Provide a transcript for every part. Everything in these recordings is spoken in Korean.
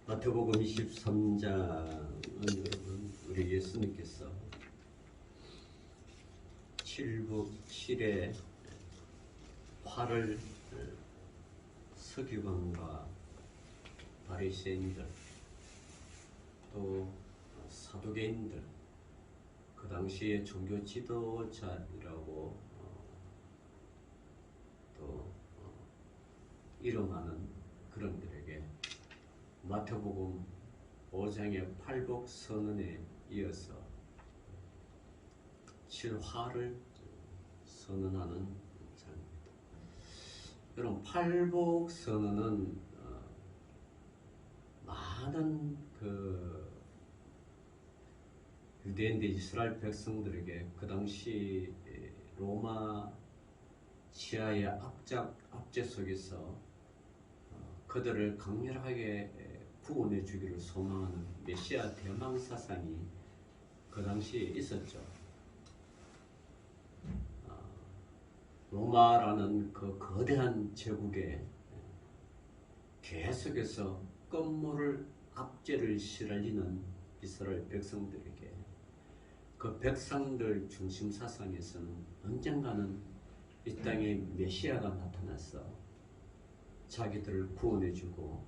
마태복음 23장은 여러분 우리 예수님께서 칠의 활을 서기관과 바리새인들 또 사두개인들 그 당시에 종교 지도자이라고 또 이름하는 그런들에게 마태복음 5장의 팔복선언에 이어서 칠화를 선언하는 장입니다. 여러분, 팔복선언은 많은 유대인들 이스라엘 백성들에게 그 당시 로마 지하의 압제 속에서 그들을 강렬하게 구원해 주기를 소망하는 메시아 대망 사상이 그 당시에 있었죠. 로마라는 그 거대한 제국에 계속해서 끝모를 압제를 시달리는 이스라엘 백성들에게 그 백성들 중심 사상에서는 언젠가는 이 땅에 메시아가 나타나서 자기들을 구원해주고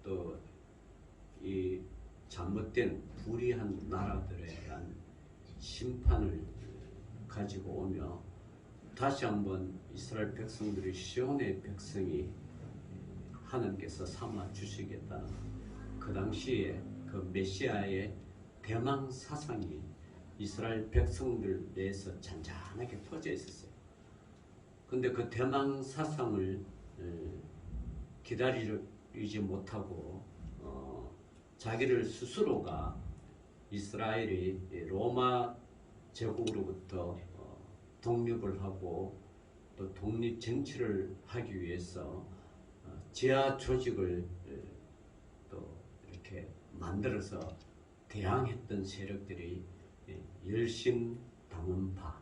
또 이 잘못된 불의한 나라들에 대한 심판을 가지고 오며 다시 한번 이스라엘 백성들이 시온의 백성이 하나님께서 삼아 주시겠다는 그 당시에 그 메시아의 대망 사상이 이스라엘 백성들 내에서 잔잔하게 퍼져 있었어요. 근데 그 대망 사상을 기다리지 못하고 자기를 스스로가 이스라엘이 로마 제국으로부터 독립을 하고 또 독립 정치를 하기 위해서 지하 조직을 또 이렇게 만들어서 대항했던 세력들이 열심당원파로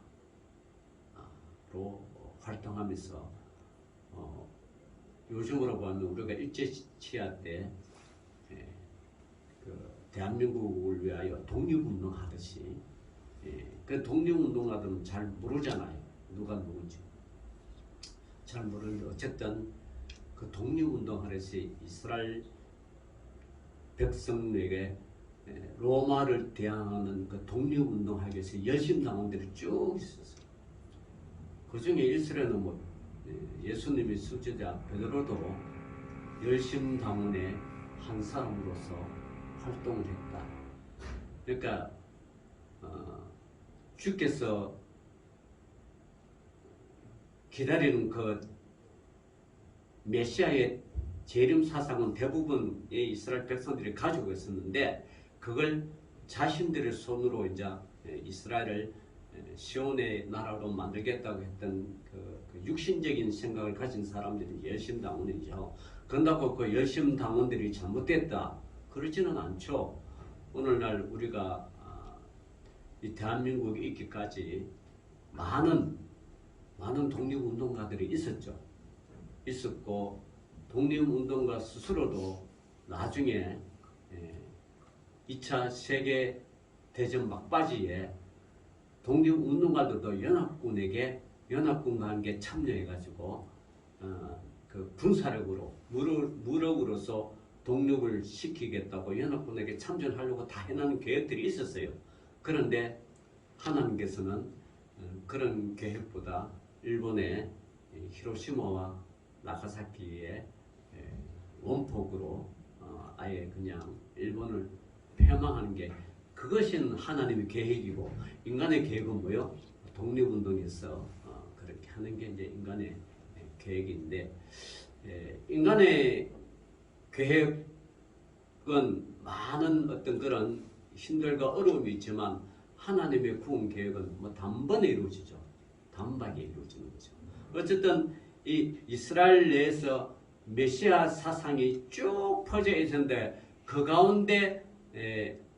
활동하면서 요즘으로 보면 우리가 일제치하 때 대한민국을 위하여 독립운동하듯이 그 독립운동하들은 잘 모르잖아요. 누가 누군지 잘 모르는데 어쨌든 그 독립운동하듯이 이스라엘 백성에게 로마를 대항하는 그 독립운동하기 위해서 열심당원들이 쭉 있었어요. 그 중에 이스라엘은 예수님의 수제자 베드로도 열심당원의 한 사람으로서 활동을 했다. 그러니까 주께서 기다리는 그 메시아의 재림 사상은 대부분의 이스라엘 백성들이 가지고 있었는데 그걸 자신들의 손으로 이제 이스라엘을 시온의 나라로 만들겠다고 했던 그 육신적인 생각을 가진 사람들이 열심당원이죠. 그런다고 그 열심당원들이 잘못됐다 그러지는 않죠. 오늘날 우리가 이 대한민국에 있기까지 많은 독립운동가들이 있었고 독립운동가 스스로도 나중에 2차 세계대전 막바지에 독립운동가들도 연합군과 함께 참여해가지고 그 군사력으로 무력으로서 독립을 시키겠다고 연합군에게 참전하려고 다 해놓은 계획들이 있었어요. 그런데 하나님께서는 그런 계획보다 일본의 히로시마와 나가사키의 원폭으로 아예 그냥 일본을 폐망하는 게 그것이 하나님의 계획이고 인간의 계획은 뭐요? 독립운동에서 그렇게 하는 게 이제 인간의 계획인데 인간의 계획은 많은 어떤 그런 힘들과 어려움이 있지만 하나님의 구원 계획은 단번에 이루어지죠. 단박에 이루어지는 거죠. 어쨌든 이 이스라엘 내에서 메시아 사상이 쭉 퍼져 있었는데 그 가운데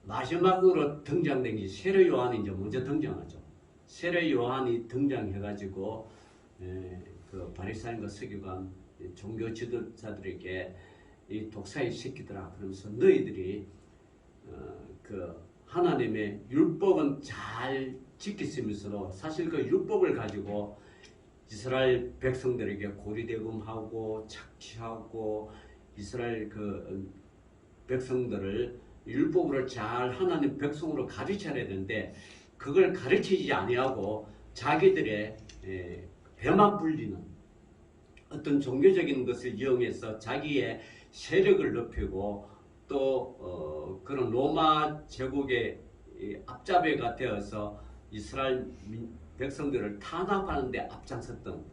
마지막으로 등장된 게 세례 요한이 이제 먼저 등장하죠. 세례 요한이 등장해가지고 그 바리새인과 서기관 종교 지도자들에게 이 독사의 새끼들아, 그러면서 너희들이 그 하나님의 율법은 잘 지켰으면서도 사실 그 율법을 가지고 이스라엘 백성들에게 고리대금하고 착취하고 이스라엘 그 백성들을 율법으로 잘 하나님 백성으로 가르쳐야 되는데 그걸 가르치지 아니하고 자기들의 배만 불리는 어떤 종교적인 것을 이용해서 자기의 세력을 높이고 또 그런 로마 제국의 앞잡이가 되어서 이스라엘 백성들을 탄압하는 데 앞장섰던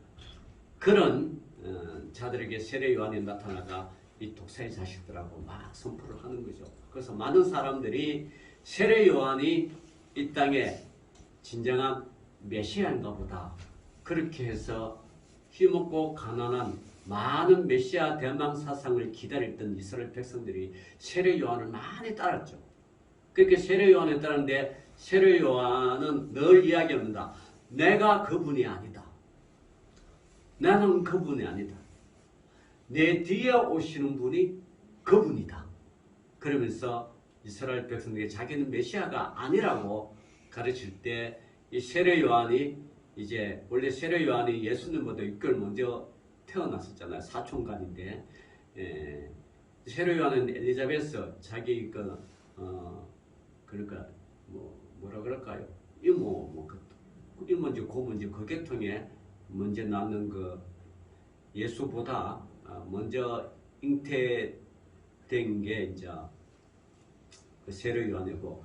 그런 자들에게 세례 요한이 나타나가 이 독사의 자식들하고 막 선포를 하는 거죠. 그래서 많은 사람들이 세례 요한이 이 땅에 진정한 메시아인가 보다 그렇게 해서 힘없고 가난한 많은 메시아 대망 사상을 기다렸던 이스라엘 백성들이 세례 요한을 많이 따랐죠. 그렇게 세례 요한을 따르는데 세례 요한은 늘 이야기합니다. 내가 그분이 아니다. 나는 그분이 아니다. 내 뒤에 오시는 분이 그분이다. 그러면서 이스라엘 백성들에게 자기는 메시아가 아니라고 가르칠 때 이 세례 요한이 이제 원래 세례 요한이 예수님보다 6개월 먼저 태어났었잖아요. 사촌간인데 세례 요한은 엘리자베스 자기 그러니까 뭐라 그럴까요? 이모인지 고모인지 그 계통에 먼저 낳는 그 예수보다 먼저 잉태된 게 이제 그 세례 요한이고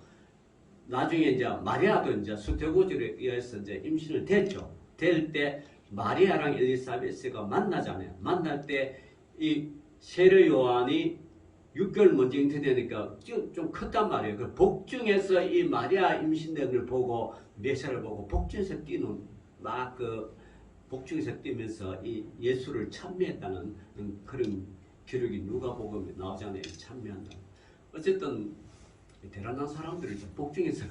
나중에 이제 마리아도 이제 수태고지에 의해서 이제 임신을 됐죠. 될 때 마리아랑 엘리사베스가 만나잖아요. 만날 때 이 세례 요한이 6개월 먼저 잉태되니까 좀 컸단 말이에요. 그 복중에서 이 마리아 임신된 걸 보고 메시아를 보고 복중에서 뛰는 막 그 복중에서 뛰면서 이 예수를 찬미했다는 그런 기록이 누가복음에 나오잖아요. 찬미한다. 어쨌든 대단한 사람들이 복중에서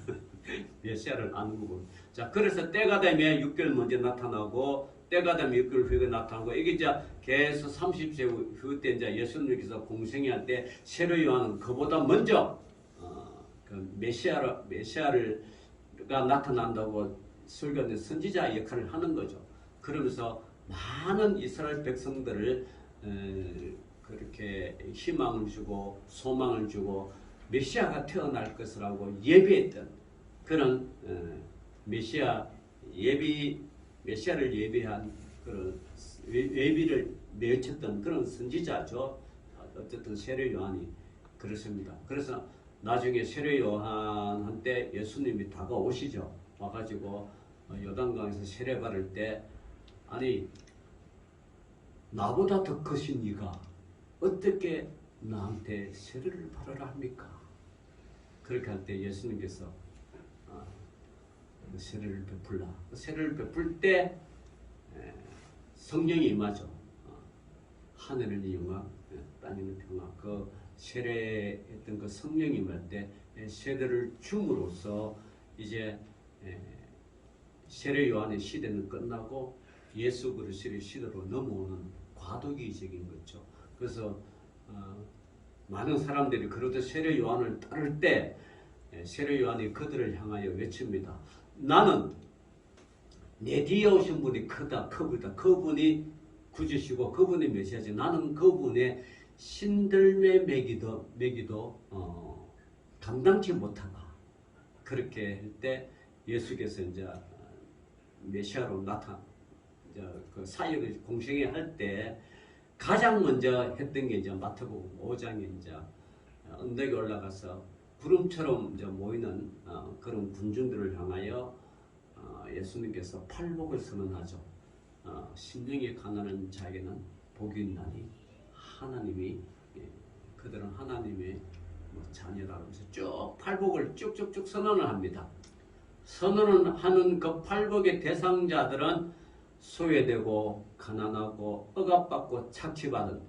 메시아를 아는 거고. 자, 그래서 때가 되면 6개월 먼저 나타나고 때가 되면 6개월 후에 나타나고 이게 이제 계속 30세 후 때 이제 예수님께서 공생애할 때 세례 요한은 그보다 먼저 그 메시아가 나타난다고 설교하는 선지자 역할을 하는 거죠. 그러면서 많은 이스라엘 백성들을 그렇게 희망을 주고 소망을 주고 메시아가 태어날 것이라고 예비했던 그런 메시아를 예비한 그런 예비를 내쳤던 그런 선지자죠. 어쨌든 세례 요한이 그렇습니다. 그래서 나중에 세례 요한한테 예수님이 다가오시죠. 와가지고 요단강에서 세례 받을 때 아니 나보다 더 크신 이가 어떻게 나한테 세례를 받으라 합니까? 그렇게 할 때 예수님께서 세례를 베풀라. 세례를 베풀 때 성령이 임하죠. 하늘은 영광, 땅에는 평화. 그 세례했던 그 성령이 임할 때 세례를 줌으로써 이제 세례 요한의 시대는 끝나고 예수 그리스도의 시대로 넘어오는 과도기적인 거죠. 그래서 많은 사람들이 그러듯 세례 요한을 따를 때 세례 요한이 그들을 향하여 외칩니다. 나는 내 뒤에 오신 분이 크다. 그분이 구주시고 그분이 메시아지. 나는 그분의 신들매 매기도 감당치 못하다. 그렇게 할 때 예수께서 이제 메시아로 그 사역을 공생애 할 때 가장 먼저 했던 게 이제 마태복음 5장에 이제 언덕에 올라가서 구름처럼 이제 모이는 그런 군중들을 향하여 예수님께서 팔복을 선언하죠. 심령이 가난한 자에게는 복이 있나니 하나님이 그들은 하나님의 자녀라 하면서 쭉 팔복을 쭉쭉쭉 선언을 합니다. 선언을 하는 그 팔복의 대상자들은 소외되고 가난하고 억압받고 착취받은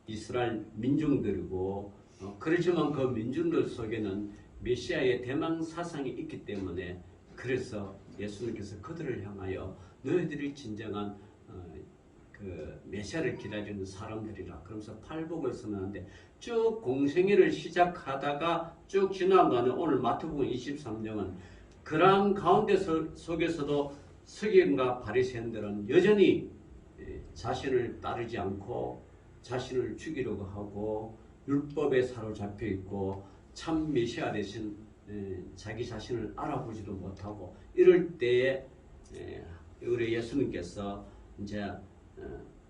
이스라엘 민중들이고 그렇지만 그 민중들 속에는 메시아의 대망 사상이 있기 때문에 그래서 예수님께서 그들을 향하여 너희들이 진정한 그 메시아를 기다리는 사람들이라 그러면서 팔복을 선언하는데 쭉 공생애를 시작하다가 쭉 지나가는 오늘 마태복음 23장은 그러한 가운데 속에서도 서기관과 바리새인들은 여전히 자신을 따르지 않고 자신을 죽이려고 하고 율법에 사로잡혀 있고 참 메시아 대신 자기 자신을 알아보지도 못하고 이럴 때에 우리 예수님께서 이제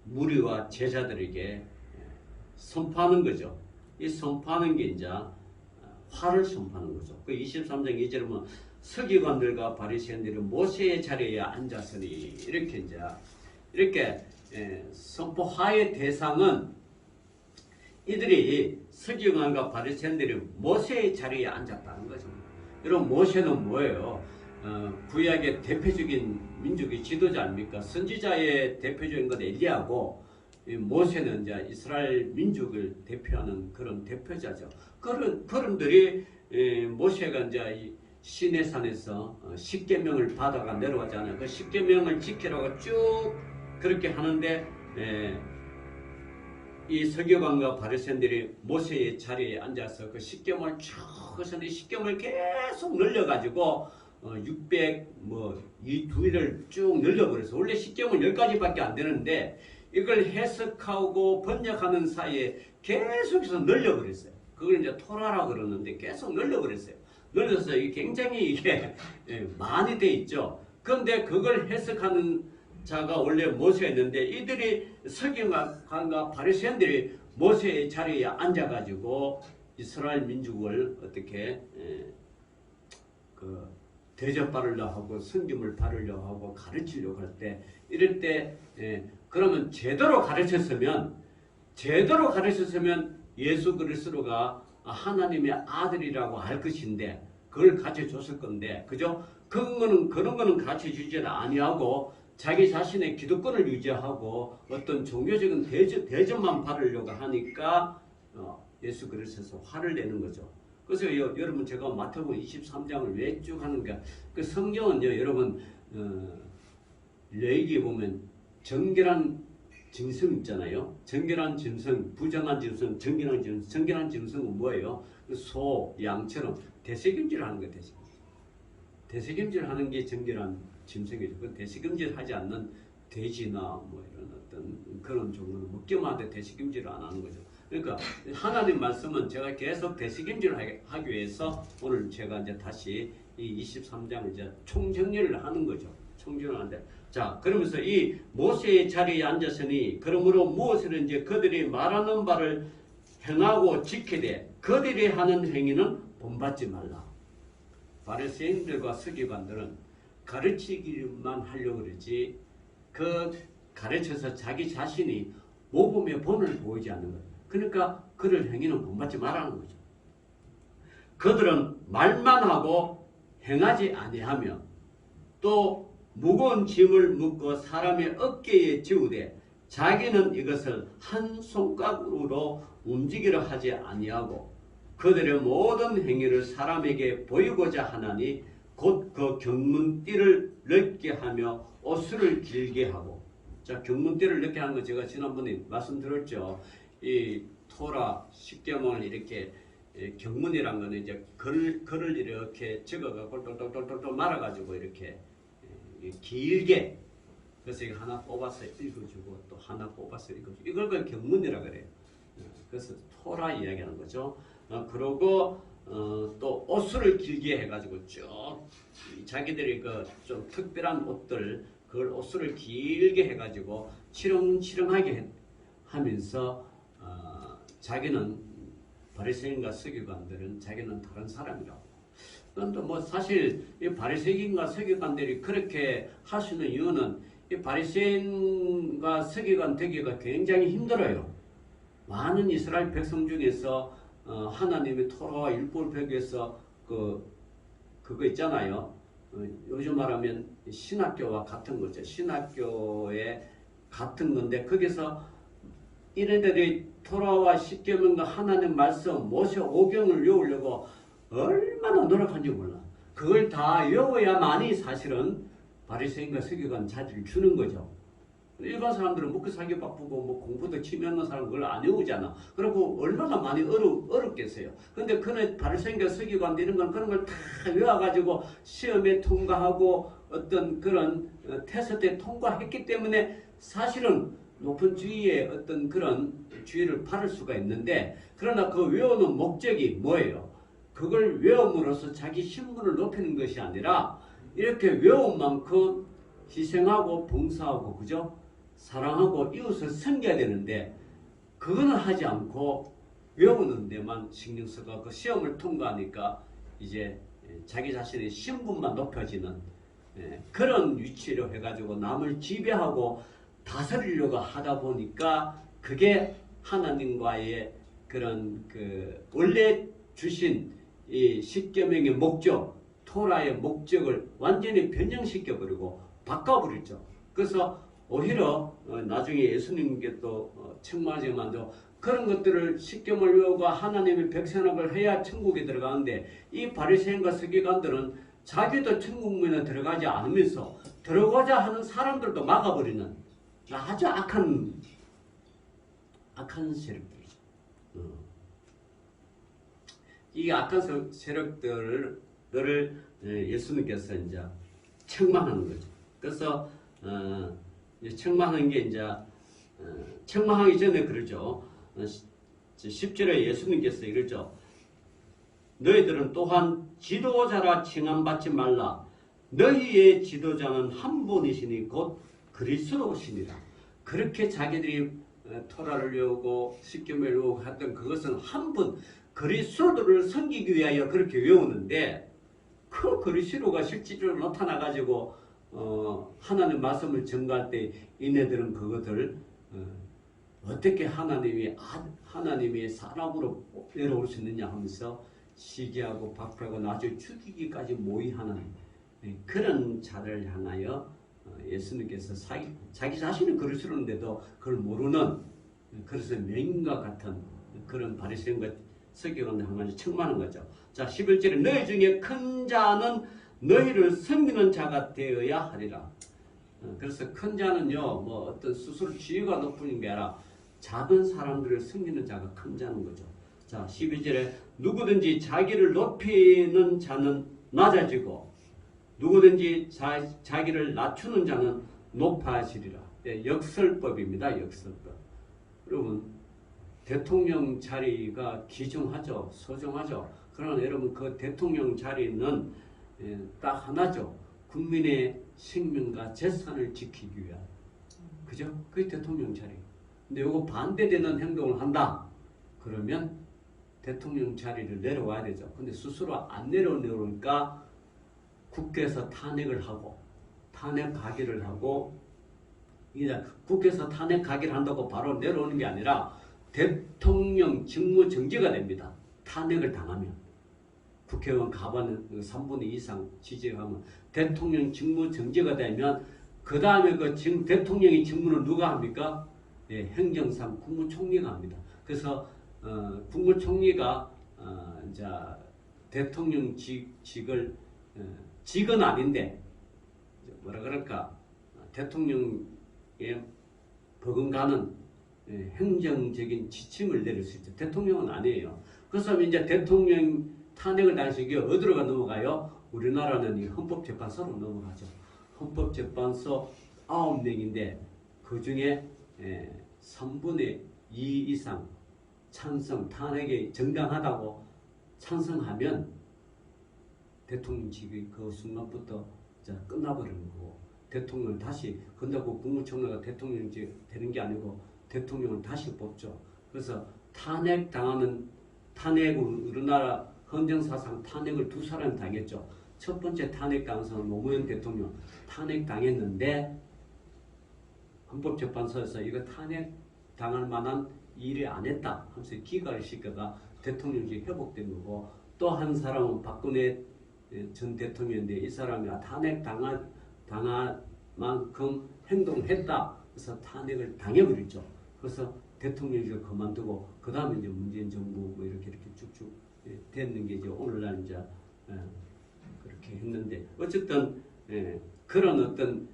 무리와 제자들에게 선포하는 거죠. 이 선포하는 게 이제 화를 선포하는 거죠. 그 23장 2절에 보면 서기관들과 바리새인들이 모세의 자리에 앉았으니 이렇게 이제 이렇게 선포화의 대상은 이들이 서기관과 바리새인들이 모세의 자리에 앉았다는 거죠. 여러분 모세는 뭐예요? 구약의 대표적인 민족의 지도자 아닙니까? 선지자의 대표적인 건 엘리야고 모세는 이제 이스라엘 민족을 대표하는 그런 대표자죠. 그런들이 모세가 이제 시내산에서 십계명을 받아가 내려왔잖아요. 그 십계명을 지키라고 쭉 그렇게 하는데 이 서기관과 바리새인들이 모세의 자리에 앉아서 그 십계명을 쭉 하셨는데 십계명을 계속 늘려가지고 600 이 두일을 쭉 늘려버려서 원래 십계명은 10가지밖에 안 되는데 이걸 해석하고 번역하는 사이에 계속해서 늘려버렸어요. 그걸 이제 토라라고 그러는데 계속 늘려버렸어요. 늘려서 이게 굉장히 이게 많이 돼 있죠. 그런데 그걸 해석하는 자가 원래 모세였는데 이들이 서기관과 바리새인들이 모세의 자리에 앉아가지고 이스라엘 민족을 어떻게 대접받으려고 하고 성김을 바르려고 하고 가르치려고 할 때 이럴 때 그러면 제대로 가르쳤으면 예수 그리스도가 하나님의 아들이라고 할 것인데 그걸 가르쳐 줬을 건데 그죠? 그런 거는 가르쳐 주지는 아니하고 자기 자신의 기득권을 유지하고 어떤 종교적인 대접만 받으려고 하니까 예수 그리스도에서 화를 내는 거죠. 그래서 여러분 제가 마태복음 23장을 왜 쭉 하는가? 그 성경은요, 여러분 레위기에 보면 정결한 짐승 있잖아요. 정결한 짐승, 부정한 짐승, 정결한 짐승. 정결한 짐승은 뭐예요? 소, 양처럼 대세김질하는 거 대세김질하는 게 정결한 짐승이죠. 그 대세김질하지 않는 돼지나 뭐 이런 어떤 그런 종류는 먹기만 대세김질을 안 하는 거죠. 그러니까 하나님 말씀은 제가 계속 대세김질을 하기 위해서 오늘 제가 이제 다시 이 23장을 이제 총정리를 하는 거죠. 총정리를 하는데 자 그러면서 이 모세의 자리에 앉았으니 그러므로 무엇을 이제 그들이 말하는 바를 행하고 지키되 그들이 하는 행위는 본받지 말라. 바리새인들과 서기관들은 가르치기만 하려고 그러지 그 가르쳐서 자기 자신이 모범의 본을 보이지 않는 거예요. 그러니까 그들 행위는 본받지 말라는 거죠. 그들은 말만 하고 행하지 아니하며 또 무거운 짐을 묶고 사람의 어깨에 지우되 자기는 이것을 한 손가락으로 움직이려 하지 아니하고 그들의 모든 행위를 사람에게 보이고자 하나니 곧 그 경문띠를 넓게 하며 옷을 길게 하고 자 경문띠를 넓게 하는 거 제가 지난번에 말씀드렸죠. 이 토라 십계명을 이렇게 경문이란 거는 이제 글을 이렇게 적어가지고 똘똘똘똘 말아가지고 이렇게 길게 그래서 이거 하나 뽑아서 읽어주고 또 하나 뽑아서 읽어주고 이걸 그 경문이라 그래요. 그래서 토라 이야기하는 거죠. 그러고 또 옷을 길게 해가지고 쭉 자기들이 그 좀 특별한 옷들 그걸 옷을 길게 해가지고 치렁치렁하게 하면서 자기는 바리새인과 서기관들은 자기는 다른 사람이라고. 그런데 뭐 사실 이 바리새인과 서기관들이 그렇게 할 수 있는 이유는 이 바리새인과 서기관 되기가 굉장히 힘들어요. 많은 이스라엘 백성 중에서 하나님의 토라와 율법을 배우기 위해서 그거 있잖아요. 요즘 말하면 신학교와 같은 거죠. 신학교에 같은 건데 거기서 이네들이 토라와 십계명과 하나님 말씀 모세 오경을 외우려고 얼마나 노력한지 몰라. 그걸 다 외워야만이 사실은 바리새인과 서기관 자리를 주는 거죠. 일반 사람들은 먹고 살기 바쁘고 뭐 공부도 취미 없는 사람 그걸 안 외우잖아. 그리고 얼마나 많이 어렵겠어요. 근데 그는 바리새인과 서기관들 이런 건 그런 걸 다 외워가지고 시험에 통과하고 어떤 그런 테스트에 통과했기 때문에 사실은 높은 주위에 어떤 그런 주의를 받을 수가 있는데, 그러나 그 외우는 목적이 뭐예요? 그걸 외움으로써 자기 신분을 높이는 것이 아니라 이렇게 외운 만큼 희생하고 봉사하고 그죠? 사랑하고 이웃을 섬겨야 되는데 그거는 하지 않고 외우는 데만 신경 쓰고 그 시험을 통과하니까 이제 자기 자신의 신분만 높여지는 그런 위치로 해가지고 남을 지배하고 다스리려고 하다 보니까 그게 하나님과의 그런 그 원래 주신 이 십계명의 목적, 토라의 목적을 완전히 변형시켜버리고 바꿔버렸죠. 그래서 오히려 나중에 예수님께 또 책망하지만도 그런 것들을 십계명을 외우고 하나님의 백성을 해야 천국에 들어가는데, 이 바리새인과 서기관들은 자기도 천국문에 들어가지 않으면서 들어가자 하는 사람들도 막아버리는 아주 악한 세력들이죠. 이 악한 세력들을 예수님께서 이제 책망하는 거죠. 그래서 책망하는 게 이제 책망하기 전에 그러죠. 10절에 예수님께서 이러죠. 너희들은 또한 지도자라 칭함받지 말라. 너희의 지도자는 한 분이시니 곧 그리스도시니라. 그렇게 자기들이 토라를 외우고 십계명을 외우고 했던 그것은 한 분, 그리스도를 섬기기 위하여 그렇게 외우는데, 그 그리스도가 실질적으로 나타나가지고 하나님 말씀을 전가할 때 이네들은 그것을 어떻게 하나님이 사람으로 내려올 수 있느냐 하면서 시기하고 박해하고 나중에 죽이기까지 모의하는 그런 자를 향하여 예수님께서 자기 자신은 그리스도인데도 그걸 모르는, 그래서 맹인과 같은 그런 바리새인과 서기관을 향하여 책망하는 거죠. 자, 11절에 너희 중에 큰 자는 너희를 섬기는 자가 되어야 하리라. 그래서 큰 자는요, 뭐 어떤 스스로 지위가 높은 게 아니라 작은 사람들을 섬기는 자가 큰 자는 거죠. 자, 12절에 누구든지 자기를 높이는 자는 낮아지고 누구든지 자기를 낮추는 자는 높아지리라. 역설법입니다. 역설법. 여러분, 대통령 자리가 귀중하죠. 소중하죠. 그러나 여러분, 그 대통령 자리는 딱 하나죠. 국민의 생명과 재산을 지키기 위한. 그죠? 그게 대통령 자리. 근데 이거 반대되는 행동을 한다. 그러면 대통령 자리를 내려와야 되죠. 근데 스스로 안 내려오니까 국회에서 탄핵을 하고 탄핵 가결을 하고, 국회에서 탄핵 가결을 한다고 바로 내려오는 게 아니라 대통령 직무 정지가 됩니다. 탄핵을 당하면. 국회의원 가반은 3분의 2 이상 지지하면 대통령 직무 정지가 되면 그 다음에 그 대통령의 직무는 누가 합니까? 행정상 국무총리가 합니다. 그래서 국무총리가 이제 대통령 직을 직은 아닌데 뭐라 그럴까, 대통령에 버금가는 행정적인 지침을 내릴 수 있죠. 대통령은 아니에요. 그래서 이제 대통령 탄핵을 당해서 이게 어디로 넘어가요? 우리나라는 이 헌법재판소로 넘어가죠. 헌법재판소 9명인데 그 중에 3분의 2 이상 찬성, 탄핵이 정당하다고 찬성하면 대통령직이 그 순간부터 끝나버리는 거고, 대통령을 다시, 근다고 국무총리가 대통령직 되는 게 아니고 대통령을 다시 뽑죠. 그래서 우리나라 헌정사상 탄핵을 2사람이 당했죠. 첫 번째 탄핵 당한 사람은 노무현 대통령 탄핵 당했는데 헌법재판소에서 이거 탄핵 당할 만한 일이 안 했다 하면서 기각을 시켜가 대통령직 회복된 거고, 또 한 사람은 박근혜 전 대통령인데 이 사람이 탄핵 당할 만큼 행동했다. 그래서 탄핵을 당해버렸죠. 그래서 대통령직을 그만두고 그 다음에 이제 문재인 정부 뭐 이렇게 쭉쭉 됐는 게 이제 오늘날 이제 그렇게 했는데, 어쨌든 그런 어떤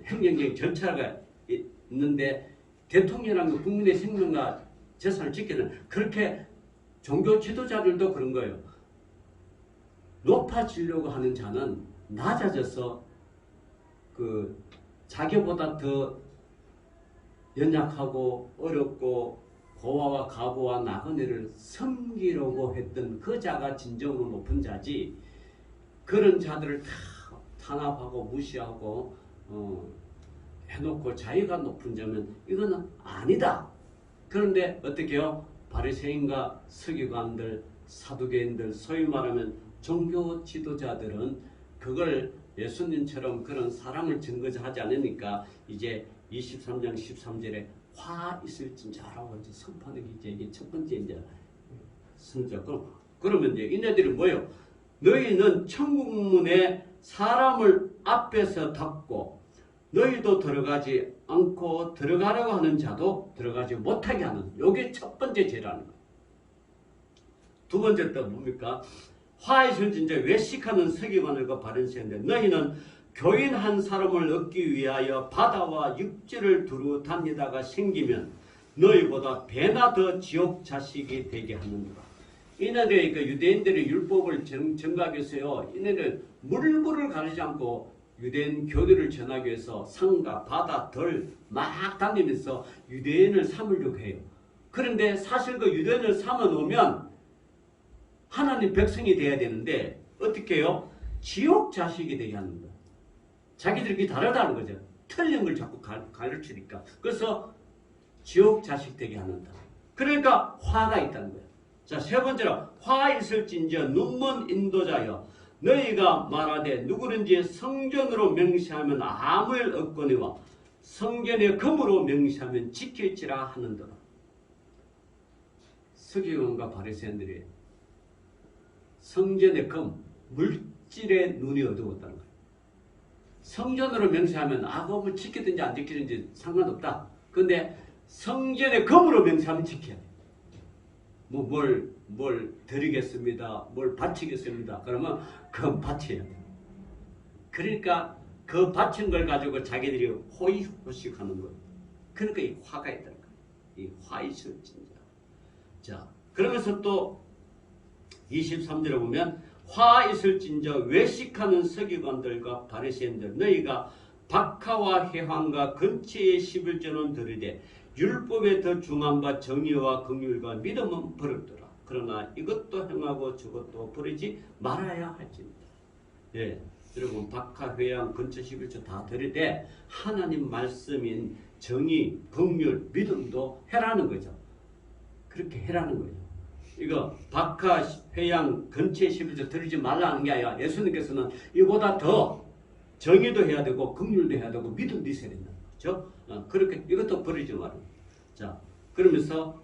행정적인 절차가 있는데 대통령이라는 건 국민의 생명과 재산을 지키는 그렇게 종교 지도자들도 그런 거예요. 높아지려고 하는 자는 낮아져서 그 자기보다 더 연약하고 어렵고 고아와 가부와 나그네를 섬기려고 했던 그 자가 진정으로 높은 자지, 그런 자들을 다 탄압하고 무시하고 해놓고 자기가 높은 자면 이거는 아니다. 그런데 어떻게 해요? 바리새인과 서기관들, 사두개인들, 소위 말하면 종교 지도자들은 그걸 예수님처럼 그런 사랑을 증거하지 않으니까 이제 23장 13절에 화 있을진자라고 이제 선포하는 게 이제 첫 번째 이제 선자. 그러면 이제 이네들이 뭐예요? 너희는 천국문에 사람을 앞에서 닫고 너희도 들어가지 않고 들어가려고 하는 자도 들어가지 못하게 하는, 이게 첫 번째 죄라는 거예요. 두 번째 또 뭡니까? 화이슬 진짜 외식하는 서기관들과 바리새인들, 너희는 교인 한 사람을 얻기 위하여 바다와 육지를 두루 다니다가 생기면 너희보다 배나 더 지옥 자식이 되게 하는구나. 이네들이 그 유대인들의 율법을 전가하기 위해서요, 이네들 물을 가리지 않고 유대인 교리를 전하기 위해서 산과 바다, 들 막 다니면서 유대인을 삼으려고 해요. 그런데 사실 그 유대인을 삼아 놓으면 하나님 백성이 돼야 되는데 어떻게 해요? 지옥 자식이 되게 하는 거예요. 자기들끼리 다르다는 거죠. 틀린 걸 자꾸 가르치니까. 그래서 지옥 자식 되게 하는다. 그러니까 화가 있다는 거예요. 자, 세 번째로 화 있을진저 눈먼 인도자여 너희가 말하되 누구든지 성전으로 명시하면 아무 일 없거니와 성전의 금으로 명시하면 지킬지라 하는도다. 서기관과 바리새인들이 성전의 금, 물질의 눈이 어두웠다는 거예요. 성전으로 명시하면 그걸 지키든지 안 지키든지 상관없다. 그런데 성전의 금으로 명시하면 지켜야 돼. 뭘 드리겠습니다. 뭘 바치겠습니다. 그러면 그 바쳐야 돼. 그러니까 그 바친 걸 가지고 자기들이 호의호식 하는 거예요. 그러니까 이 화가 있다는 거예요. 이 화 있을 진짜. 자, 그러면서 또 23절에 보면 화 있을 진저 외식하는 서기관들과 바리새인들 너희가 박하와 회황과 근처의 11조는 들으되 율법에 더 중한 바 정의와 긍휼과 믿음은 버렸더라. 그러나 이것도 행하고 저것도 버리지 말아야 할지니라. 예, 여러분 박하, 회양, 근처 11조 다 들으되 하나님 말씀인 정의, 긍휼, 믿음도 해라는 거죠. 그렇게 해라는 거죠. 이거 박하, 회양, 근처의 11조 들으지 말라는 게 아니라 예수님께서는 이보다 더 정의도 해야 되고 긍휼도 해야 되고 믿음도 있어야 된다. 그렇죠? 그렇게 이것도 버리지 말아요. 자, 그러면서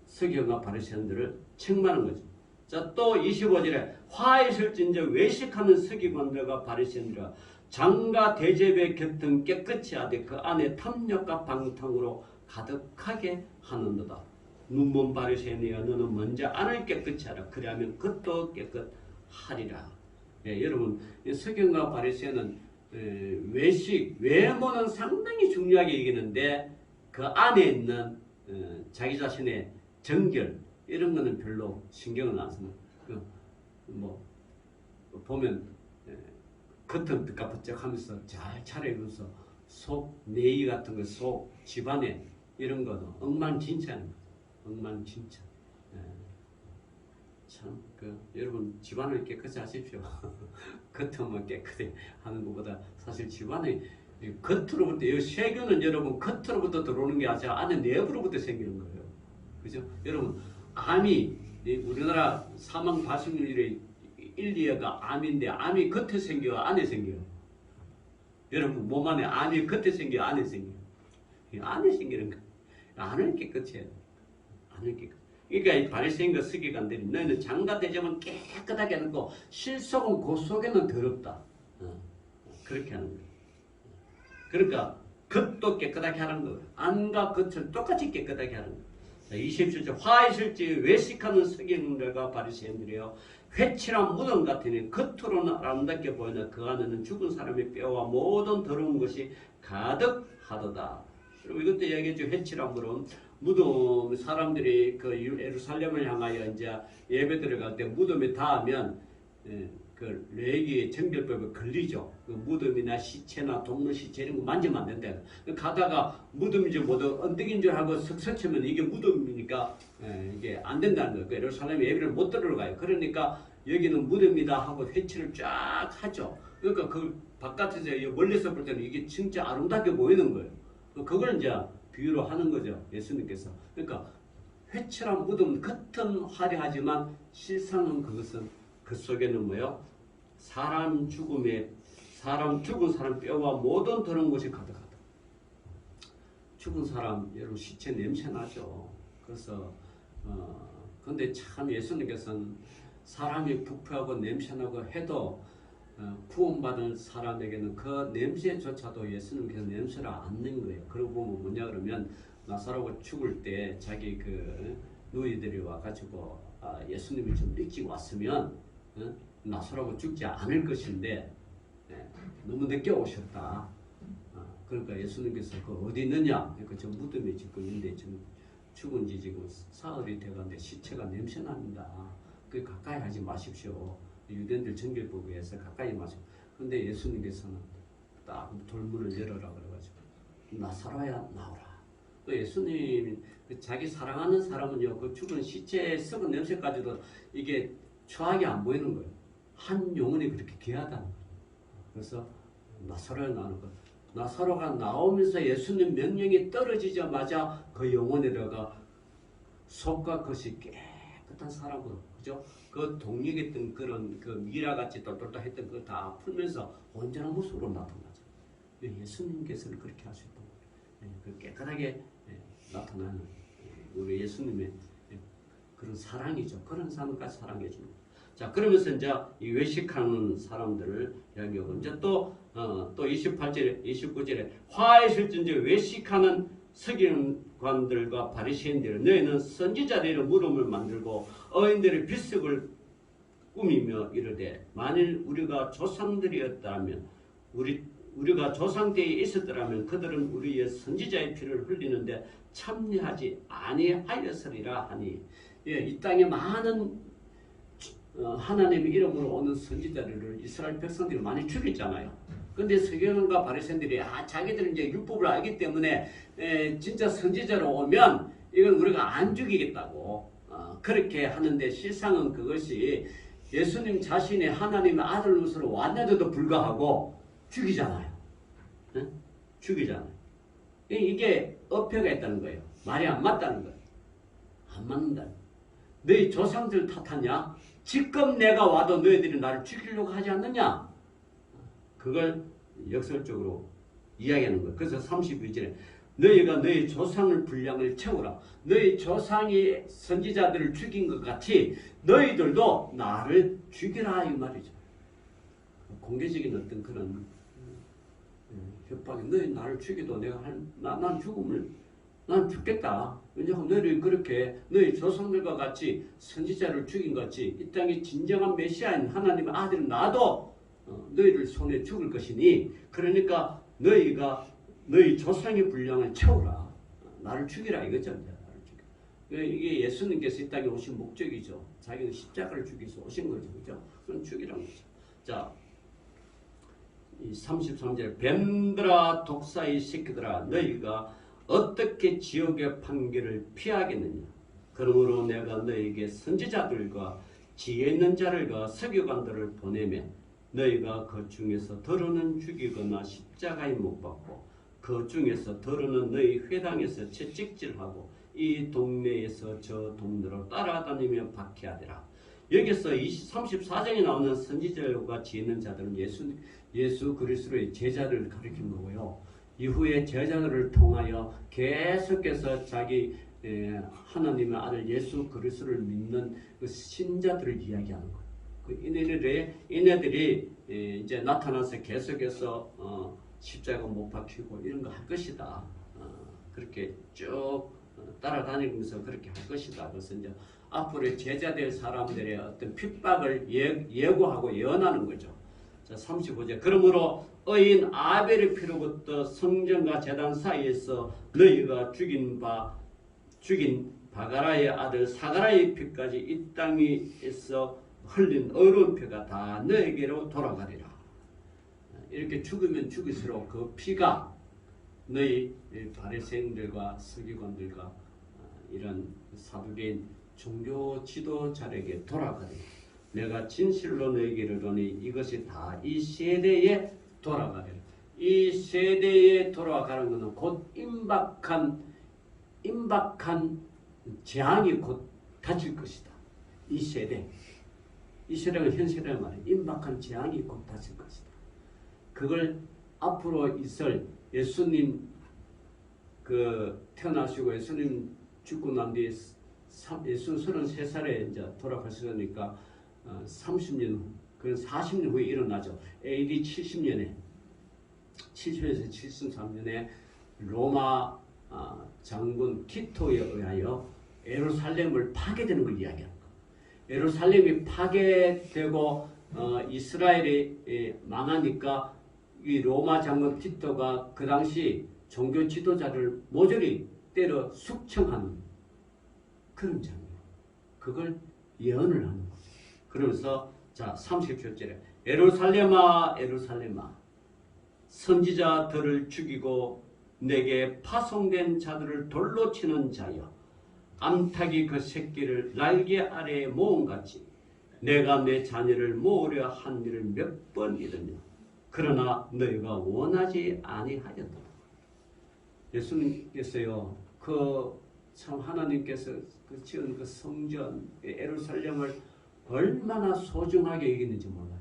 서기관과 바리새인들을 책망하는 거죠. 자, 또 25절에 화 있을진저 외식하는 서기관들과 바리새인들과 장과 대접의 곁은 깨끗이 하되 그 안에 탐욕과 방탕으로 가득하게 하는도다. 눈먼 바리새인이여 너는 먼저 안을 깨끗이 하라. 그리하면 겉도 깨끗하리라. 예, 여러분 서기관과 바리새인은 외식, 외모는 상당히 중요하게 여기는데 그 안에 있는 자기 자신의 정결 이런 거는 별로 신경을 안 씁니다. 보면 겉은 뜨까부쩍하면서 잘 차려입으면서 속 내의 같은 거, 속 집안에 이런 거는 엉망진창인 거죠. 엉망진창. 참, 여러분 집안을 깨끗이 하십시오. 겉은 깨끗이 하는 것보다 사실 집안에 겉으로부터, 이 세균은 여러분 겉으로부터 들어오는 게 아니라 안에 내부로부터 생기는 거예요. 그죠? 여러분 암이 우리나라 사망 발생률의 1, 2위가 암인데 암이 겉에 생겨요, 안에 생겨요? 여러분 몸 안에 암이 겉에 생겨요, 안에 생겨요? 안에 생기는 거예요. 안을 깨끗이 해야 돼요. 안을 깨끗. 그러니까 이 바리새인과 서기관들이 너희는 장과 대접은 깨끗하게 하고 실속은 그 속에는 더럽다. 그렇게 하는 거예요. 그러니까 겉도 깨끗하게 하는 거예요. 안과 겉을 똑같이 깨끗하게 하는 거예요. 27절 화 있을지 외식하는 서기관들과 바리새인들이여 회칠한 무덤 같으니 겉으로는 아름답게 보이나 그 안에는 죽은 사람의 뼈와 모든 더러운 것이 가득 하도다. 그리고 이것도 이야기했죠. 회치란 물은 무덤 사람들이 그 예루살렘을 향하여 이제 예배 들어갈 때 무덤에 닿으면 그 레위기 정결법에 걸리죠. 그 무덤이나 시체나 동물 시체 이런 거 만지면 안 된다. 가다가 무덤인지 모두 언덕인 줄 알고 석서치면 이게 무덤이니까 이게 안 된다는 거예요. 그 예루살렘 예배를 못 들어가요. 그러니까 여기는 무덤이다 하고 회치를 쫙 하죠. 그러니까 그 바깥에서 멀리서 볼 때는 이게 진짜 아름답게 보이는 거예요. 그걸 이제 비유로 하는 거죠. 예수님께서. 그러니까 회칠한 무덤 겉은 화려하지만 실상은 그것은 그 속에는 뭐요? 사람 죽은 사람 뼈와 모든 더러운 것이 가득하다. 죽은 사람 여러분 시체 냄새 나죠. 그래서 근데 참 예수님께서는 사람이 부패하고 냄새나고 해도 구원받은 사람에게는 그 냄새조차도 예수님께서 냄새를 안 낸 거예요. 그러고 보면 뭐냐 그러면 나사로가 죽을 때 자기 그 누이들이 와가지고 예수님이 좀 일찍 왔으면 나사로가 죽지 않을 것인데 너무 늦게 오셨다. 그러니까 예수님께서 그 어디 있느냐? 그러니까 저 무덤에 지금 있는데 지금 죽은 지 지금 사흘이 돼가는데 시체가 냄새 납니다. 그 가까이 하지 마십시오. 유대인들 정결법에 의해서 가까이 마십시오. 근데 예수님께서는 딱 돌문을 열어라 그래가지고 나사로야 나오라. 또 예수님이 자기 사랑하는 사람은요 그 죽은 시체의 썩은 냄새까지도 이게 추하게 안 보이는 거예요. 한 영혼이 그렇게 귀하다는 거예요. 그래서 나사로야 나오는 거. 나사로가 나오면서 예수님 명령이 떨어지자마자 그 영혼에다가 속과 겉이 깨끗한 사람으로, 그죠? 그 동력했던 그런 그 미라같이 똘똘똘 했던 그걸 다 풀면서 온전한 모습으로 나타나죠. 예수님께서는 그렇게 하셨던 거예요. 그 깨끗하게 나타나는 우리 예수님의 그런 사랑이죠. 그런 사람까지 사랑해 주는 거예요. 자, 그러면서 이제 이 외식하는 사람들을 이야기하고 이제 또 28절에 29절에 화에 슬진지 외식하는 서기관들과 바리새인들 너희는 선지자들의 물음을 만들고 어인들의 비석을 꾸미며 이르되 만일 우리가 조상들이었다면 우리가 조상 때에 있었더라면 그들은 우리의 선지자의 피를 흘리는데 참여하지 아니하였으리라 하니 이 땅에 많은 하나님의 이름으로 오는 선지자들을 이스라엘 백성들이 많이 죽였잖아요. 근데 서기관과 바리새인들이 자기들은 이제 율법을 알기 때문에 진짜 선지자로 오면 이건 우리가 안 죽이겠다고 그렇게 하는데 실상은 그것이 예수님 자신이 하나님의 아들로서 왔는데도 불구하고 죽이잖아요. 응? 죽이잖아요. 이게 어폐가 있다는 거예요. 말이 안 맞다는 거예요. 안 맞는다. 너희 조상들 탓하냐? 지금 내가 와도 너희들이 나를 죽이려고 하지 않느냐? 그걸 역설적으로 이야기하는 거예요. 그래서 32절에 너희가 너희 조상의 분량을 채우라. 너희 조상이 선지자들을 죽인 것 같이 너희들도 나를 죽이라 이 말이죠. 공개적인 어떤 그런 협박이 너희 나를 죽여도 내가 난 죽음을 난 죽겠다. 왜냐하면 너희를 그렇게 너희 조상들과 같이 선지자를 죽인 것 같이 이 땅에 진정한 메시아인 하나님의 아들은 나도 너희를 손에 죽을 것이니 그러니까 너희가 너희 조상의 분량을 채우라. 나를 죽이라 이거죠. 나를 죽여. 이게 예수님께서 이 땅에 오신 목적이죠. 자기는 십자가를 죽이기 위해서 오신 거죠. 그죠? 그럼 죽이라는 거죠. 자, 이 33절 뱀들아 독사의 새끼들아 너희가 어떻게 지옥의 판결을 피하겠느냐. 그러므로 내가 너희에게 선지자들과 지혜 있는 자들과 서기관들을 보내매 너희가 그 중에서 더러는 죽이거나 십자가에 못 박고 그 중에서 더러는 너희 회당에서 채찍질하고 이 동네에서 저 동네로 따라다니며 박해하리라. 여기서 34장에 나오는 선지자들과 지혜 있는 자들은 예수 그리스도의 제자들을 가리킨 거고요. 이후에 제자들을 통하여 계속해서 자기 하나님의 아들 예수 그리스도를 믿는 그 신자들을 이야기하는 거예요. 이네들이 이제 나타나서 계속해서 십자가 못 박히고 이런 거 할 것이다. 그렇게 쭉 따라다니면서 그렇게 할 것이다. 그래서 이제 앞으로 제자될 사람들의 어떤 핍박을 예고하고 예언하는 거죠. 자, 35절. 그러므로 의인 아벨의 피로부터 성전과 제단 사이에서 너희가 죽인 바가라의 아들 사가라의 피까지 이 땅에서 흘린 어려운 피가 다 너에게로 돌아가리라. 이렇게 죽으면 죽을수록 그 피가 너희 바리새인들과 서기관들과 이런 사두개인 종교 지도자에게 돌아가리라. 내가 진실로 너에게 이르노니 이것이 다 이 세대에 돌아가리라. 이 세대에 돌아가는 것은 곧 임박한 재앙이 곧 닥칠 것이다. 이 세대가 현 세대란 말이에요. 임박한 재앙이 곧 닥칠 것이다. 그걸 앞으로 있을 예수님 태어나시고 예수님 죽고 난 뒤에 예수 33살에 이제 돌아가셨으니까 30년, 그 40년 후에 일어나죠. AD 70년에 70년에서 73년에 로마 장군 티토에 의하여 예루살렘을 파괴되는 걸 이야기합니다. 예루살렘이 파괴되고 이스라엘이 망하니까 이 로마 장군 티토가 그 당시 종교 지도자를 모조리 때려 숙청하는 그런 장면. 그걸 예언을 하는 거죠. 그러면서 자 37절에 예루살렘아 예루살렘아 선지자들을 죽이고 내게 파송된 자들을 돌로 치는 자여 암탉이 그 새끼를 날개 아래에 모음같이 내가 내 자녀를 모으려 한 일을 몇 번이더냐 그러나 너희가 원하지 아니하였다. 예수님께서요 참 하나님께서 지은 그 성전 예루살렘을 얼마나 소중하게 여기는지 몰라요.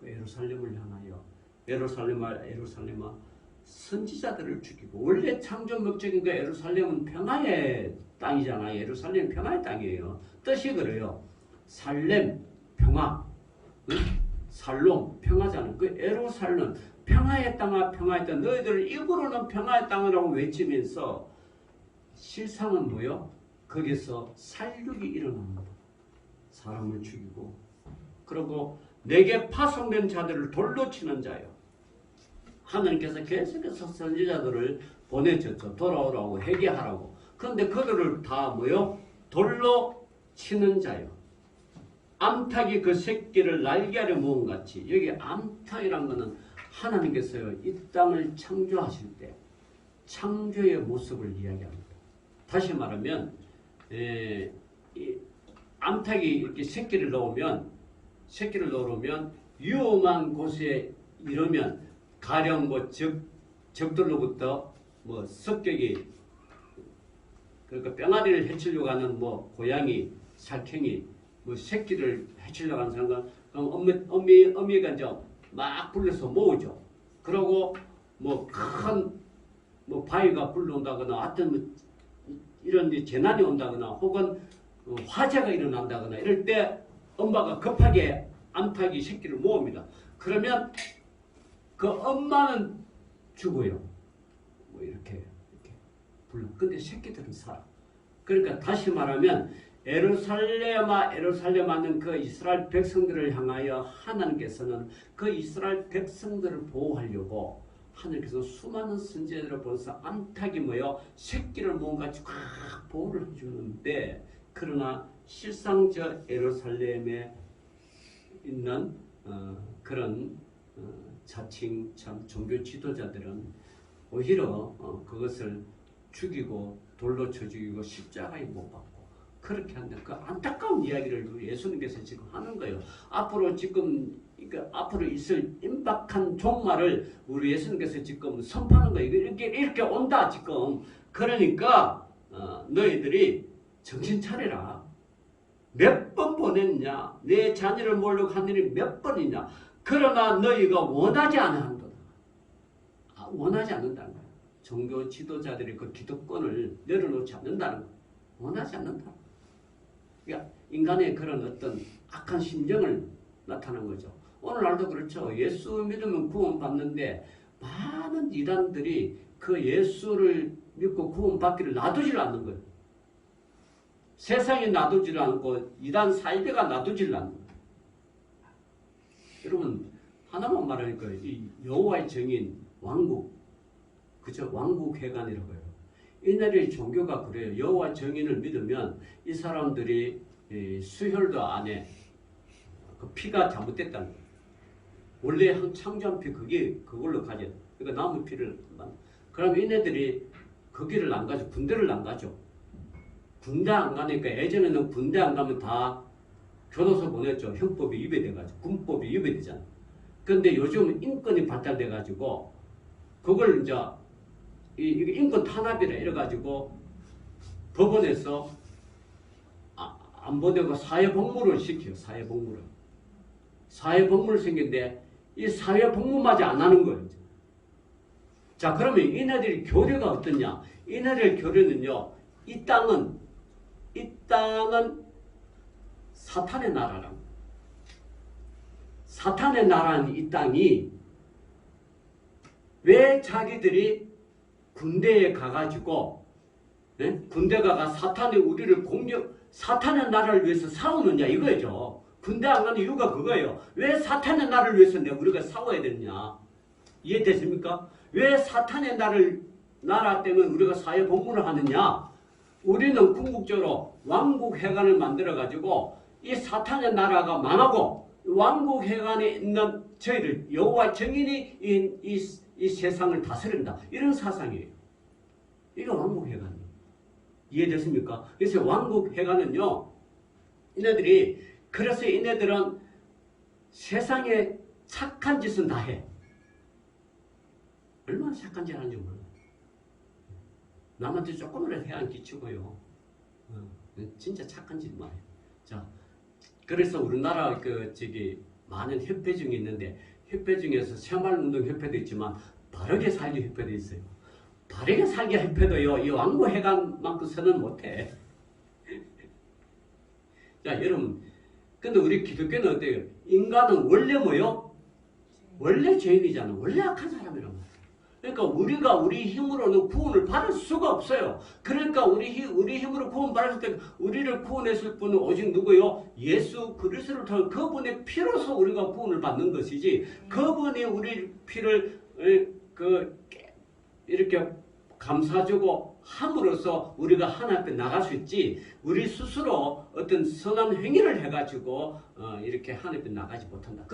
그 예루살렘을 향하여 예루살렘아 선지자들을 죽이고 원래 창조 목적인 그 예루살렘은 평화의 땅이잖아요. 예루살렘 평화의 땅이에요. 뜻이 그래요. 살렘 평화, 살롬 평화잖아요. 그 예루살렘 평화의 땅아 평화의 땅. 너희들 입으로는 평화의 땅이라고 외치면서 실상은 뭐요? 거기서 살육이 일어납니다. 사람을 죽이고 그리고 내게 파송된 자들을 돌로 치는 자요. 하나님께서 계속해서 선지자들을 보내셨죠. 돌아오라고 회개하라고. 그런데 그들을 다 뭐요? 돌로 치는 자요. 암탉이 그 새끼를 날개 아래 모음같이. 여기 암탉이란 것은 하나님께서요 이 땅을 창조하실 때 창조의 모습을 이야기합니다. 다시 말하면 암탉이 이렇게 새끼를 넣으면 위험한 곳에 이르면 가령 적들로부터 습격이 그러니까 병아리를 해치려고 하는 고양이, 살쾡이 새끼를 해치려고 하는 사람은 그럼 어미가 이제 막 불러서 모으죠. 그러고 큰 바위가 불러온다거나 하여튼 이런 재난이 온다거나 혹은 화재가 일어난다거나 이럴 때 엄마가 급하게 암탉이 새끼를 모읍니다. 그러면 그 엄마는 죽어요. 이렇게 불러. 근데 새끼들은 살아. 그러니까 다시 말하면 에루살렘아는 그 이스라엘 백성들을 향하여 하나님께서는 그 이스라엘 백성들을 보호하려고 하나님께서 수많은 선지자들을 보내서 암탉이 새끼를 모음같이 꽉 보호를 해주는데 그러나 실상 저 예루살렘에 있는 그런 자칭 참 종교 지도자들은 오히려 그것을 죽이고 돌로 쳐 죽이고 십자가에 못 박고 그렇게 한다. 그 안타까운 이야기를 예수님께서 지금 하는 거예요. 앞으로 있을 임박한 종말을 우리 예수님께서 지금 선포하는 거예요. 이렇게 온다 지금. 그러니까 너희들이 정신 차려라. 몇 번 보냈냐? 내 자녀를 모으려고 한 일이 몇 번이냐? 그러나 너희가 원하지 않는다. 원하지 않는다는 거야. 종교 지도자들이 그 기득권을 내려놓지 않는다는 거야. 원하지 않는다. 그러니까 인간의 그런 어떤 악한 심정을 나타낸 거죠. 오늘날도 그렇죠. 예수 믿으면 구원받는데 많은 이단들이 그 예수를 믿고 구원받기를 놔두질 않는 거예요. 세상이 놔두질 않고 이단 사이비가 놔두질 않는 거예요. 여러분 하나만 말하니까 이 여호와의 정인 왕국, 그죠? 왕국회관이라고 해요. 이날의 종교가 그래요. 여호와 정인을 믿으면 이 사람들이 수혈도 안 해. 그 피가 잘못됐다는 거예요. 원래 한 창조한 피 그걸로 가져. 그러니까 남은 피를 그럼 얘네들이 거기를 안 가죠. 군대를 안 가죠. 군대 안 가니까 예전에는 군대 안 가면 다 교도소 보냈죠. 형법이 위배돼가지고 군법이 위배되잖아. 그런데 요즘 인권이 발달돼가지고 그걸 이제 이게 인권 탄압이라 이래가지고 법원에서 안 보내고 사회복무를 시켜요. 사회복무를 생겼는데 이 사회복무마저 안 하는 거예요. 자, 그러면 이네들이 교류가 어떠냐? 이네들 교류는요. 이 땅은 사탄의 나라랍니다. 사탄의 나라는 이 땅이 왜 자기들이 군대에 가가지고 군대 가가 사탄의 나라를 위해서 싸우느냐 이거죠. 군대 안 가는 이유가 그거예요. 왜 사탄의 나라를 위해서 우리가 싸워야 되느냐. 이해됐습니까? 왜 사탄의 나라 때문에 우리가 사회복무를 하느냐. 우리는 궁극적으로 왕국회관을 만들어가지고 이 사탄의 나라가 망하고 왕국회관에 있는 저희를 여호와 정인이 이 세상을 다스린다. 이런 사상이에요. 이게 왕국회관이에요. 이해됐습니까? 그래서 왕국회관은요. 그래서 이네들은 세상에 착한 짓은 다 해. 얼마나 착한 짓 하는지 몰라. 남한테 조금이라도 해안 끼치고요. 진짜 착한 짓만 해요. 자, 그래서 우리나라 많은 협회 중에 있는데 협회 중에서 새마을운동 협회도 있지만 바르게 살기 협회도 있어요. 바르게 살기 협회도요. 이 왕국회관만큼 선언 못해. 자, 여러분. 근데 우리 기독교는 어때요? 인간은 원래 뭐요? 원래 죄인이잖아. 원래 악한 사람이란 말이야. 그러니까 우리가 우리 힘으로는 구원을 받을 수가 없어요. 그러니까 우리 힘으로 구원 받았을 때 우리를 구원했을 분은 오직 누구요? 예수 그리스도를 통해 그분의 피로서 우리가 구원을 받는 것이지 그분이 우리 피를 이렇게 감사주고 함으로써 우리가 하나님 앞에 나갈 수 있지 우리 스스로 어떤 선한 행위를 해가지고 이렇게 하나님 앞에 나가지 못한다.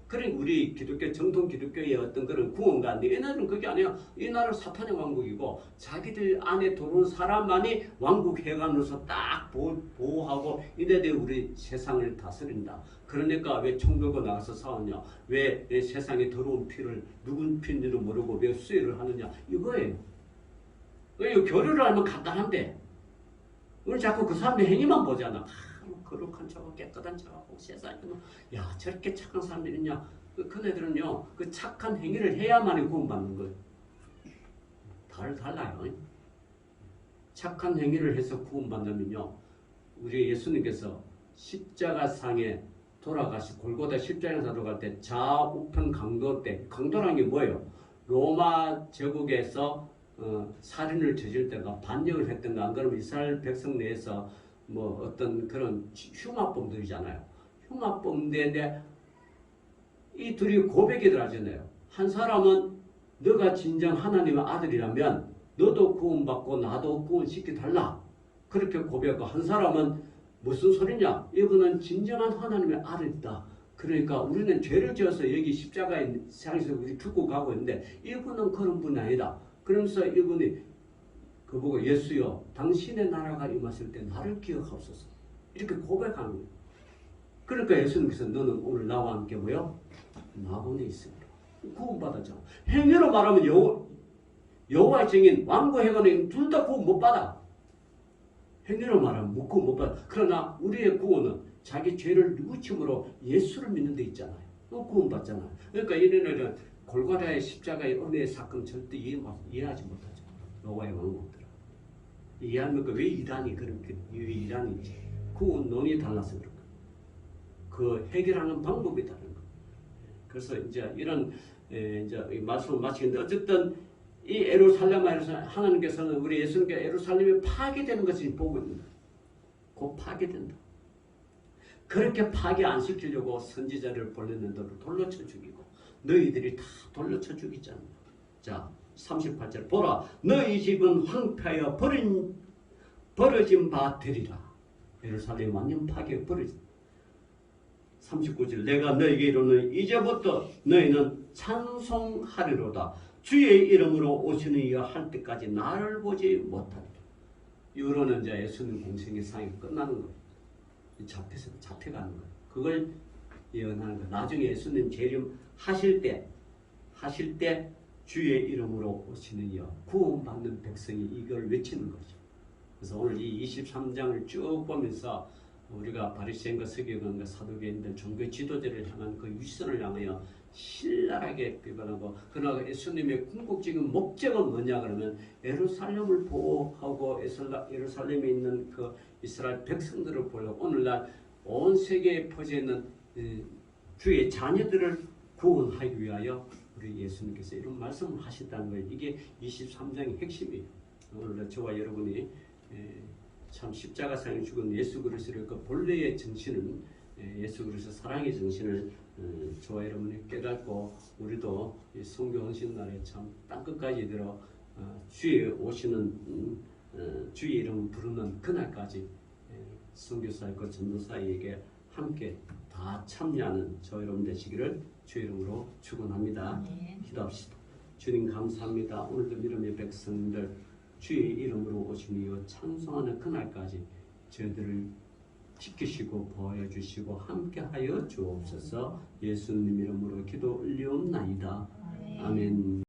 그런 우리 기독교 정통 기독교의 어떤 그런 구원가인데 얘네들은 그게 아니에요. 이 나라는 사탄의 왕국이고 자기들 안에 들어온 사람만이 왕국회관으로서 딱 보호하고 이네들이 우리 세상을 다스린다. 그러니까 왜 총 들고 나가서 싸웠냐? 왜 세상에 들어온 피를 누군 피인지도 모르고 왜 수혈을 하느냐? 이거예요. 교류를 하면 간단한데 우리 자꾸 그 사람의 행위만 보잖아. 거룩한 자고 깨끗한 자고 세상에 야 저렇게 착한 사람들이 있냐. 그네들은요 그 착한 행위를 해야만이 구원받는 거예요. 달라요. 착한 행위를 해서 구원받는면요 우리 예수님께서 십자가상에 돌아가시 골고다 십자가에 돌아갈 때 좌우편 강도 때 강도라는 게 뭐예요? 로마 제국에서 살인을 저질 때가 반역을 했던가 안 그러면 이스라엘 백성 내에서 뭐 어떤 그런 흉악범들이잖아요. 흉악범인데 이 둘이 고백이 들어가잖아요. 한 사람은 너가 진정 하나님의 아들이라면 너도 구원받고 나도 구원시켜달라. 그렇게 고백하고 한 사람은 무슨 소리냐? 이분은 진정한 하나님의 아들이다. 그러니까 우리는 죄를 지어서 여기 십자가에 상에서 우리 죽고 가고 있는데 이분은 그런 분이 아니다. 그러면서 이분이 그보고 예수여 당신의 나라가 임했을 때 나를 기억하옵소서 이렇게 고백하는 거예요. 그러니까 예수님께서 너는 오늘 나와 함께 뭐요? 낙원에 있습니다. 구원받았잖아. 행위로 말하면 여호와의 증인 왕국회관에 둘 다 구원 못 받아. 행위로 말하면 구원 못 받아. 그러나 우리의 구원은 자기 죄를 뉘우침으로 예수를 믿는 데 있잖아요. 구원 받잖아요. 그러니까 이래는 골고다의 십자가의 은혜의 사건 절대 이해하지 못하죠. 여호와의 왕국들은. 이해하면 왜 이단이 그렇게 왜 이단인지 구원론이 달라서 그런 거예요. 그 해결하는 방법이 다른 거예요. 그래서 이제 이런 이제 말씀을 마치는데 어쨌든 이 예루살렘에서 하나님께서는 우리 예수님께 예루살렘이 파괴되는 것을 보고 있는 거예요. 곧 파괴된다. 그렇게 파괴 안 시키려고 선지자를 보냈는데 돌로 쳐 죽이고 너희들이 다 돌려쳐 죽이잖아. 자, 38절 보라, 너희 집은 황폐하여 벌어진 바 되리라. 예루살렘 완전 파괴 벌어진. 39절 내가 너희에게 이르노니 이제부터 너희는 찬송하리로다. 주의 이름으로 오시는 이여 할 때까지 나를 보지 못하리라. 이로는 이제 예수님 공생의 상이 끝나는 거예요. 잡혀가는 거예요. 그걸 예언하는 거예요. 나중에 예수님 재림하실 때 주의 이름으로 오시는 이여 구원받는 백성이 이걸 외치는 거죠. 그래서 오늘 이 23장을 쭉 보면서 우리가 바리새인과 서기관과 사두개인들 종교 지도자를 향한 그 위선을 향하여 신랄하게 비판하고, 그러나 예수님의 궁극적인 목적은 뭐냐 그러면 예루살렘을 보호하고 예루살렘에 있는 그 이스라엘 백성들을 보려고 오늘날 온 세계에 퍼져 있는 주의 자녀들을 구원하기 위하여 우리 예수님께서 이런 말씀을 하셨다는 거예요. 이게 23장의 핵심이에요. 오늘 저와 여러분이 참 십자가상에 죽은 예수 그리스도의 그 본래의 정신은 예수 그리스도 사랑의 정신을 저와 여러분이 깨닫고 우리도 이 선교 헌신 날에 참 땅끝까지 들어 주의 오시는 주의 이름 부르는 그날까지 선교사이고 전도사에게 함께 다 참여하는 저 여러분 되시기를 주의 이름으로 축원합니다. 기도합시다. 주님 감사합니다. 오늘도 믿음의 백성들 주의 이름으로 오시며 찬송하는 그날까지 저희들을 지키시고 보호해주시고 함께하여 주옵소서. 예수님 이름으로 기도 올리옵나이다. 아멘.